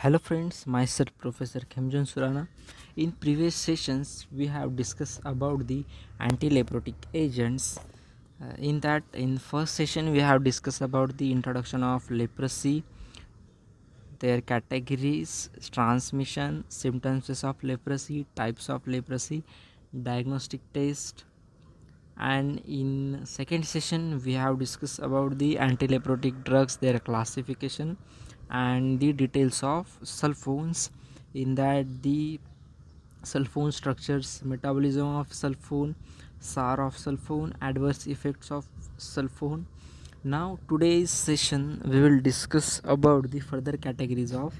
Hello friends, myself Professor Khemjan Surana. In previous sessions, we have discussed about the anti-leprotic agents. In first session, we have discussed about the introduction of leprosy, their categories, transmission, symptoms of leprosy, types of leprosy, diagnostic test, and in second session we have discussed about the anti-leprotic drugs, their classification and the details of sulfones. In that, the sulfone structures, metabolism of sulfone, SAR of sulfone, adverse effects of sulfone. Now today's session we will discuss about the further categories of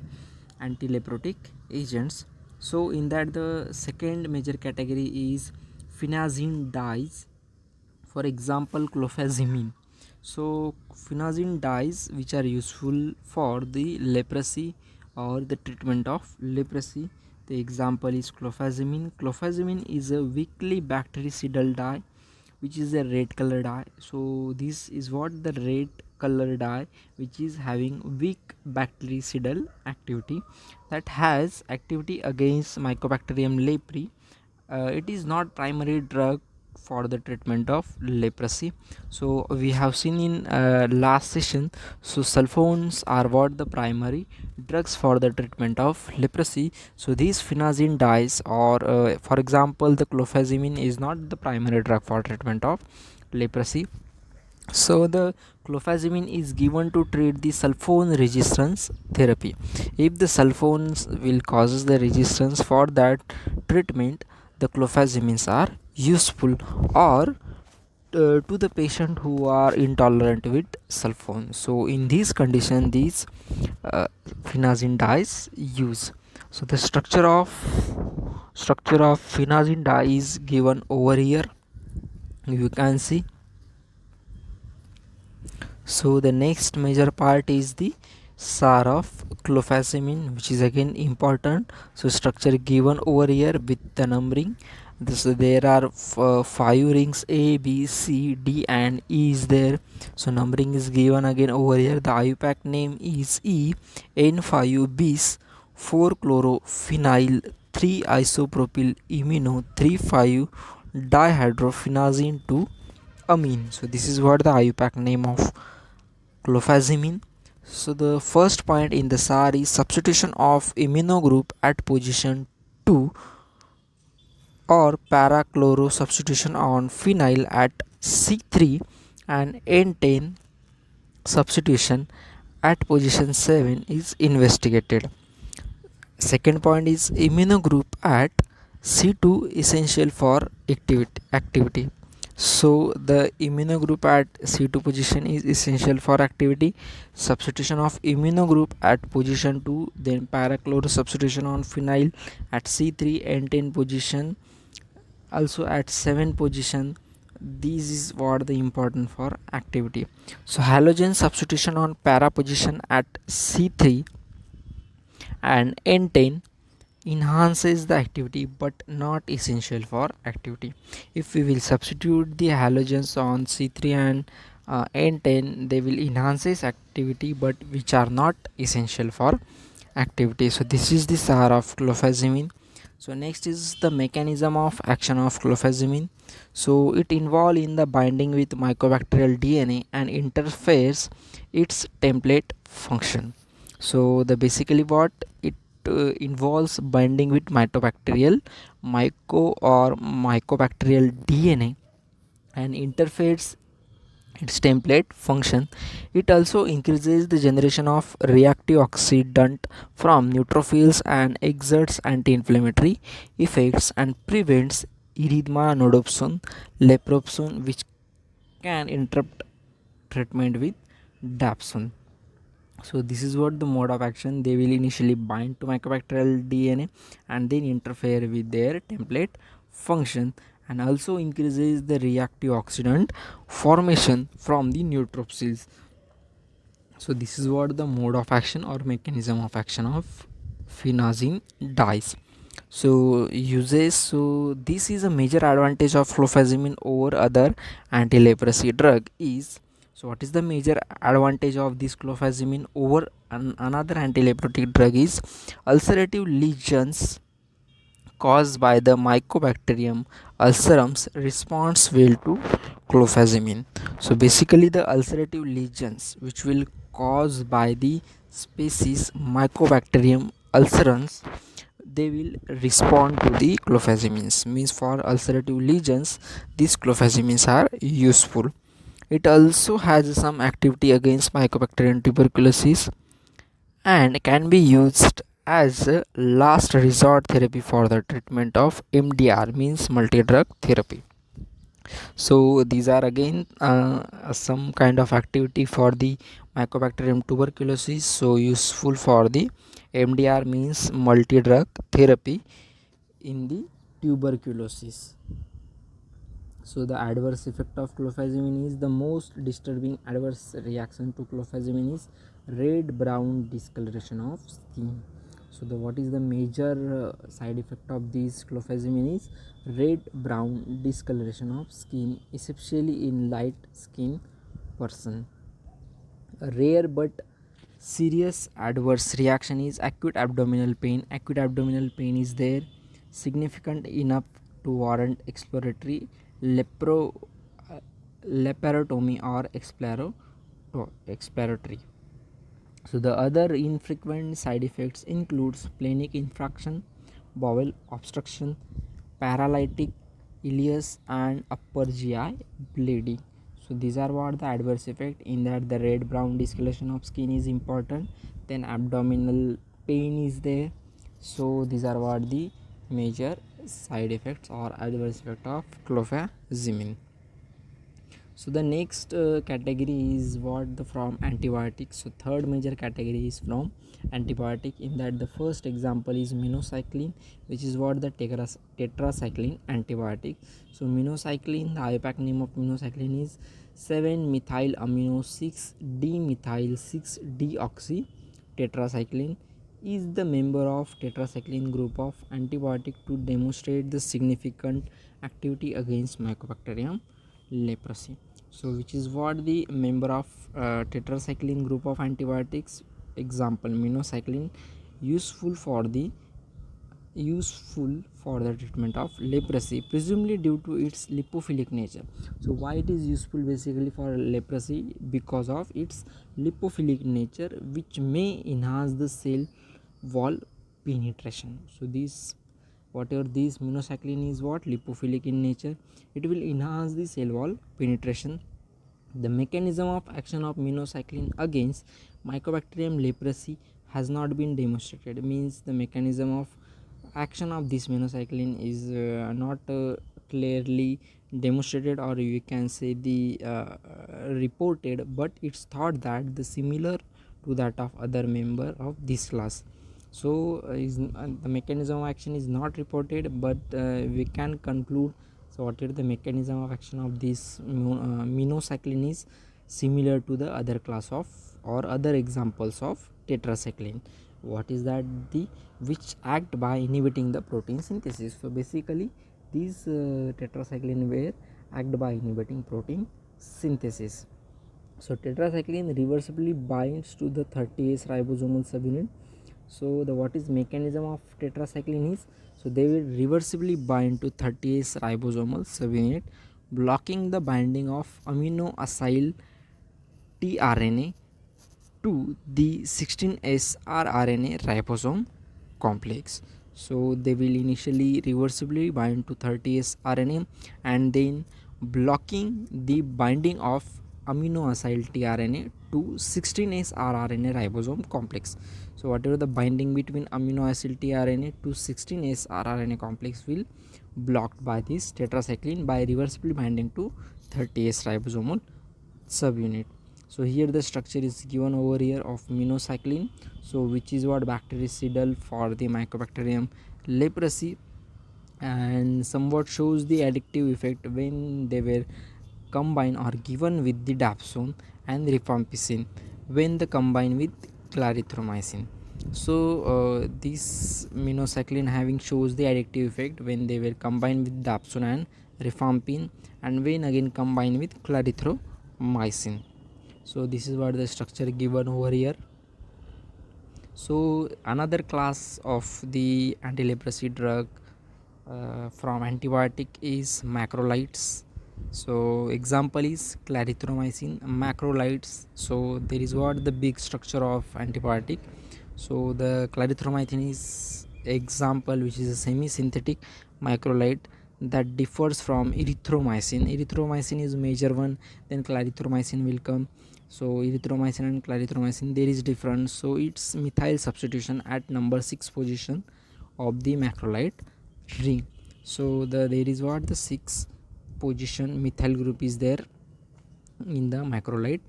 anti-leprotic agents. So in that, the second major category is phenazine dyes, for example clofazimine. So phenazine dyes which are useful for the leprosy or the treatment of leprosy. The example is clofazimine. Clofazimine is a weakly bactericidal dye which is a red color dye. So this is what the red color dye which is having weak bactericidal activity, that has activity against Mycobacterium leprae. It is not primary drug for the treatment of leprosy. So we have seen in last session, so sulfones are what the primary drugs for the treatment of leprosy. So these phenazine dyes, or for example the clofazimine, is not the primary drug for treatment of leprosy. So the clofazimine is given to treat the sulfone resistance therapy. If the sulfones will causes the resistance, for that treatment the clofazimines are useful, or to the patient who are intolerant with sulfone. So in this condition, these phenazine dyes use. So the structure of phenazine dye is given over here, you can see. So the next major part is the SAR of clofazimine, which is again important. So structure given over here with the numbering. So there are 5 rings, A, B, C, D and E is there. So numbering is given again over here. The IUPAC name is E, N5 bis 4 chlorophenyl 3 isopropyl imino 3,5 dihydrophenazine 2 amine. So this is what the IUPAC name of clofazimine. So the first point in the SAR is substitution of imino group at position 2, or parachloro substitution on phenyl at C3, and N10 substitution at position 7 is investigated. Second point is imino group at C2 essential for activity. So the immuno group at C2 position is essential for activity. Substitution of immuno group at position 2, then parachloro substitution on phenyl at C3 and 10 position, also at 7 position. This is what the important for activity. So halogen substitution on para position at C3 and N10 enhances the activity but not essential for activity. If we will substitute the halogens on C3 and N10, they will enhances activity but which are not essential for activity. So this is the SAR of clofazimine. So next is the mechanism of action of clofazimine. So it involves in the binding with mycobacterial DNA and interferes its template function. So the basically what it involves binding with mycobacterial DNA and interferes its template function. It also increases the generation of reactive oxidant from neutrophils and exerts anti-inflammatory effects and prevents erythema nodopsone, lepropsone, which can interrupt treatment with dapsone. So this is what the mode of action. They will initially bind to mycobacterial DNA and then interfere with their template function, and also increases the reactive oxidant formation from the neutrophils. So this is what the mode of action or mechanism of action of phenazine dyes. So uses, so this is a major advantage of clofazimine over other anti-leprosy drug is, So what is the major advantage of this clofazimine over another antileprotic drug is ulcerative lesions caused by the Mycobacterium ulcerums responds well to clofazimine. So basically the ulcerative lesions which will caused by the species Mycobacterium ulcerans, they will respond to the clofazimines. Means for ulcerative lesions these clofazimines are useful. It also has some activity against Mycobacterium tuberculosis and can be used as a last resort therapy for the treatment of MDR, means multi drug therapy. So these are again some kind of activity for the Mycobacterium tuberculosis, so useful for the MDR, means multi drug therapy in the tuberculosis. So the adverse effect of clofazimine is, the most disturbing adverse reaction to clofazimine is red brown discoloration of skin. So the what is the major side effect of this clofazimine is red brown discoloration of skin, especially in light skin person. A rare but serious adverse reaction is acute abdominal pain. Acute abdominal pain is there significant enough to warrant exploratory lepro laparotomy or exploratory. So the other infrequent side effects includes splenic infection, bowel obstruction, paralytic ileus, and upper GI bleeding. So these are what the adverse effect, in that the red brown discoloration of skin is important, then abdominal pain is there. So these are what the major side effects or adverse effect of clofazimine. So the next category is what the from antibiotics. So third major category is from antibiotic, in that the first example is minocycline, which is what the tetracycline antibiotic. So minocycline, the IUPAC name of minocycline is 7-methyl amino 6 dimethyl 6 deoxy tetracycline, is the member of tetracycline group of antibiotic to demonstrate the significant activity against Mycobacterium leprosy. So which is what the member of tetracycline group of antibiotics, example minocycline, useful for the treatment of leprosy, presumably due to its lipophilic nature. So why it is useful basically for leprosy? Because of its lipophilic nature, which may enhance the cell wall penetration. So this, whatever this minocycline is what lipophilic in nature, it will enhance the cell wall penetration. The mechanism of action of minocycline against Mycobacterium leprosy has not been demonstrated. Means the mechanism of action of this minocycline is not clearly demonstrated, or you can say the reported, but it's thought that the similar to that of other member of this class. So the mechanism of action is not reported, but we can conclude. So what is the mechanism of action of this minocycline is similar to the other class of or other examples of tetracycline. What is that? The which act by inhibiting the protein synthesis. So basically these tetracycline were act by inhibiting protein synthesis. So tetracycline reversibly binds to the 30S ribosomal subunit. So the what is mechanism of tetracycline is, so they will reversibly bind to 30S ribosomal subunit, blocking the binding of amino acyl tRNA to the 16S rRNA ribosome complex. So they will initially reversibly bind to 30S RNA and then blocking the binding of amino acyl tRNA to 16S rRNA ribosome complex. So whatever the binding between amino acyl tRNA to 16S rRNA complex will blocked by this tetracycline by reversibly binding to 30S ribosomal subunit. So here the structure is given over here of minocycline, so which is what bactericidal for the Mycobacterium leprosy, and somewhat shows the addictive effect when they were combined or given with the dapsone and rifampicin when the combined with clarithromycin. So this minocycline having shows the addictive effect when they were combined with dapsone and rifampin, and when again combined with clarithromycin. So this is what the structure given over here. So another class of the anti-leprosy drug from antibiotic is macrolides. So example is clarithromycin macrolides. So there is what the big structure of antibiotic. So the clarithromycin is example, which is a semi-synthetic macrolide that differs from erythromycin. Erythromycin is major one, then clarithromycin will come. So erythromycin and clarithromycin, there is difference. So it's methyl substitution at number 6 position of the macrolide ring. So there is what the 6 position methyl group is there in the macrolide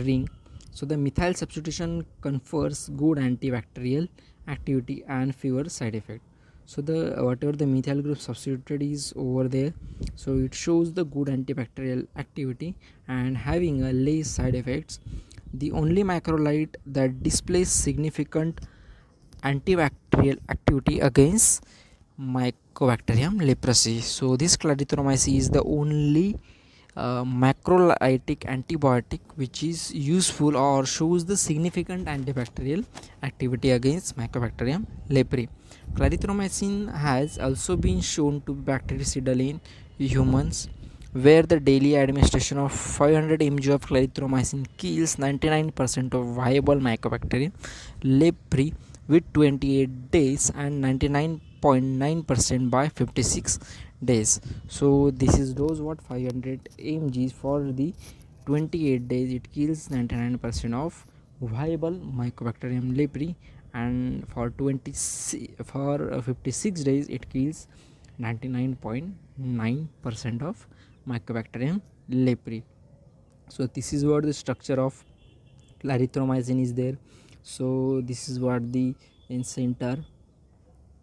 ring. So the methyl substitution confers good antibacterial activity and fewer side effect. So the whatever the methyl group substituted is over there, so it shows the good antibacterial activity and having a less side effects. The only macrolide that displays significant antibacterial activity against Mycobacterium leprosy. So this clarithromycin is the only macrolytic antibiotic which is useful or shows the significant antibacterial activity against Mycobacterium leprae. Clarithromycin has also been shown to be bactericidal in humans, where the daily administration of 500 mg of clarithromycin kills 99% of viable Mycobacterium leprae with 28 days and 99.9% by 56 days. So this is dose what 500 mg for the 28 days, it kills 99% of viable Mycobacterium leprae, and for 56 days it kills 99.9% of Mycobacterium leprae. So this is what the structure of clarithromycin is there. So this is what the in center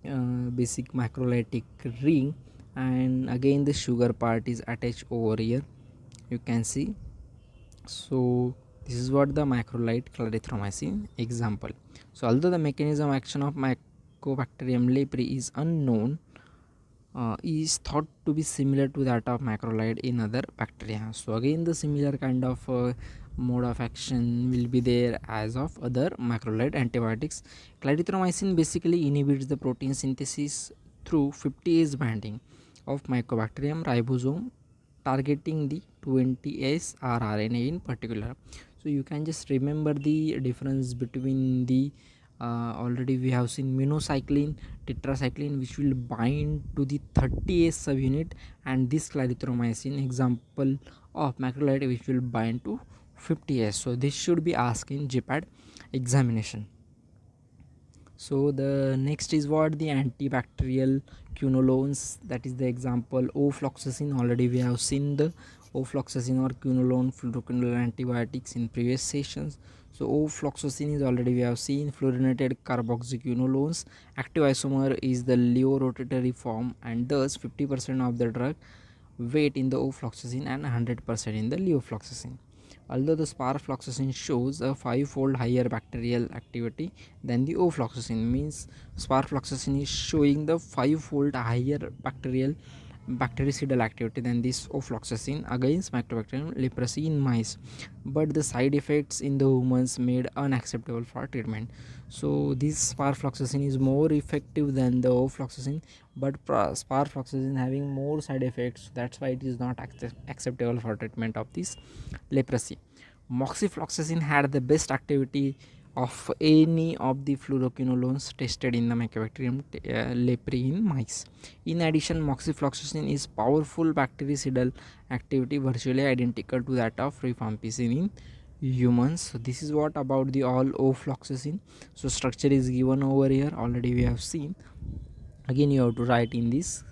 basic macrolytic ring, and again the sugar part is attached over here, you can see. So this is what the macrolide clarithromycin example. So although the mechanism of action of Mycobacterium leprae is unknown, is thought to be similar to that of macrolide in other bacteria. So again the similar kind of mode of action will be there as of other macrolide antibiotics. Clarithromycin basically inhibits the protein synthesis through 50S binding of Mycobacterium ribosome, targeting the 20S rRNA in particular. So you can just remember the difference between the already we have seen minocycline, tetracycline, which will bind to the 30S subunit, and this clarithromycin example of macrolide which will bind to 50S. So this should be asked in GPAD examination. So the next is what the antibacterial quinolones, that is the example ofloxacin. Already we have seen the ofloxacin or quinolone fluoroquinolone antibiotics in previous sessions. So ofloxacin is already we have seen fluorinated carboxyquinolones. Active isomer is the Leo rotatory form, and thus 50% of the drug weight in the ofloxacin and 100% in the leofloxacin. Although the sparfloxacin shows a 5-fold higher bacterial activity than the ofloxacin, means sparfloxacin is showing the 5-fold higher bactericidal activity than this ofloxacin against Mycobacterium leprosy in mice, but the side effects in the humans made unacceptable for treatment. So this sparfloxacin is more effective than the ofloxacin, but sparfloxacin having more side effects, that's why it is not acceptable for treatment of this leprosy. Moxifloxacin had the best activity of any of the fluoroquinolones tested in the Mycobacterium leprae in mice. In addition, moxifloxacin is powerful bactericidal activity virtually identical to that of rifampicin in humans. So this is what about the all ofloxacin. So structure is given over here, already we have seen. Again you have to write in this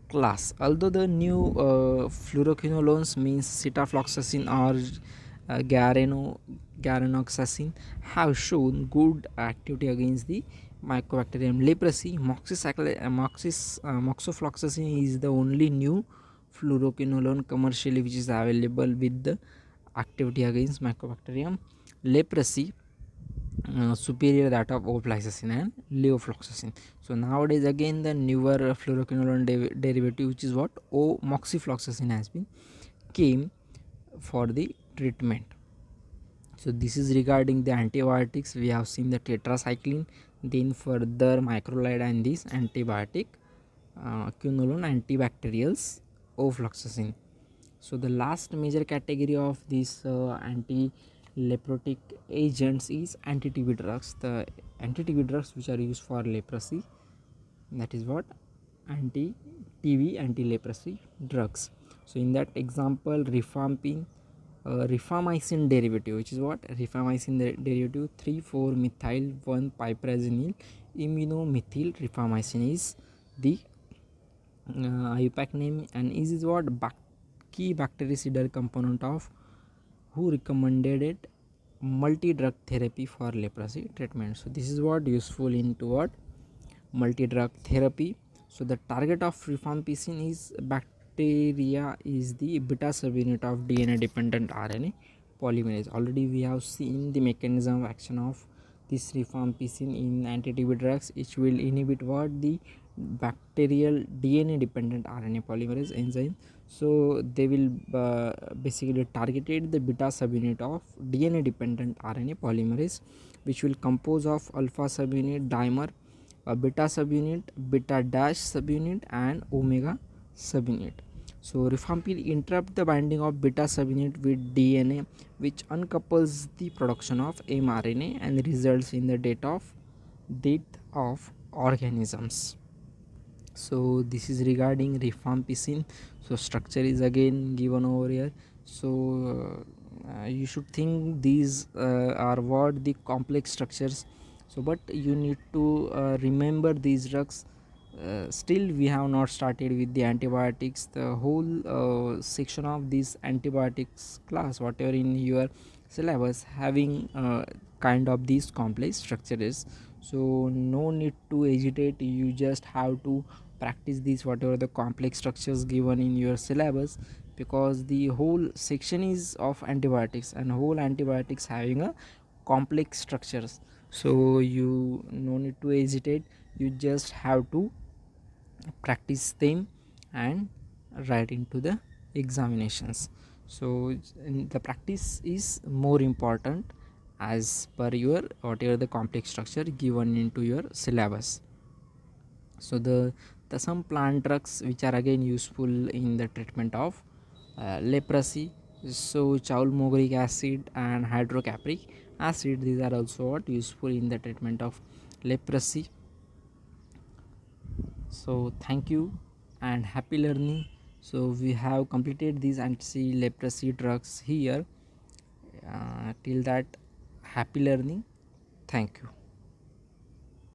class. Although the new fluoroquinolones means citalfloxacin or garanoxacin have shown good activity against the Mycobacterium leprosy, moxifloxacin is the only new fluoroquinolone commercially which is available with the activity against Mycobacterium leprosy superior that of ofloxacin and leofloxacin. So nowadays again the newer fluoroquinolone derivative, which is what moxifloxacin has been came for the treatment. So this is regarding the antibiotics. We have seen the tetracycline, then further macrolide and this antibiotic quinolone antibacterials ofloxacin. So the last major category of these anti-leprotic agents is anti-TB drugs. The anti-TB drugs which are used for leprosy, that is what anti-TB, anti-leprosy drugs. So in that example, rifampin, rifamycin derivative, which is what rifamycin derivative 3,4-methyl 1-piperazine immunomethyl rifamycin is the IUPAC name, and is what key bactericidal component of who recommended it multi-drug therapy for leprosy treatment. So this is what useful into what multi-drug therapy. So the target of rifampicin is bacteria is the beta subunit of DNA dependent RNA polymerase. Already we have seen the mechanism of action of this rifampicin in anti-TB drugs. It will inhibit what the bacterial DNA dependent RNA polymerase enzyme. So they will basically targeted the beta subunit of DNA dependent RNA polymerase, which will compose of alpha subunit dimer, a beta subunit, beta dash subunit, and omega subunit. So rifampicin interrupt the binding of beta subunit with DNA, which uncouples the production of mRNA and results in the death of organisms. So this is regarding rifampicin. So structure is again given over here. So you should think these are what the complex structures. So but you need to remember these drugs. Still we have not started with the antibiotics. The whole section of this antibiotics class, whatever in your syllabus, having kind of these complex structures. So no need to hesitate, you just have to practice these whatever the complex structures given in your syllabus, because the whole section is of antibiotics, and whole antibiotics having a complex structures. So you no need to hesitate, you just have to practice them and write into the examinations. So the practice is more important as per your whatever the complex structure given into your syllabus. So the some plant drugs which are again useful in the treatment of leprosy. So chaulmogaric acid and hydrocapric acid, these are also what useful in the treatment of leprosy. So thank you and happy learning. So we have completed these anti-leprosy drugs here. Till that, happy learning. Thank you.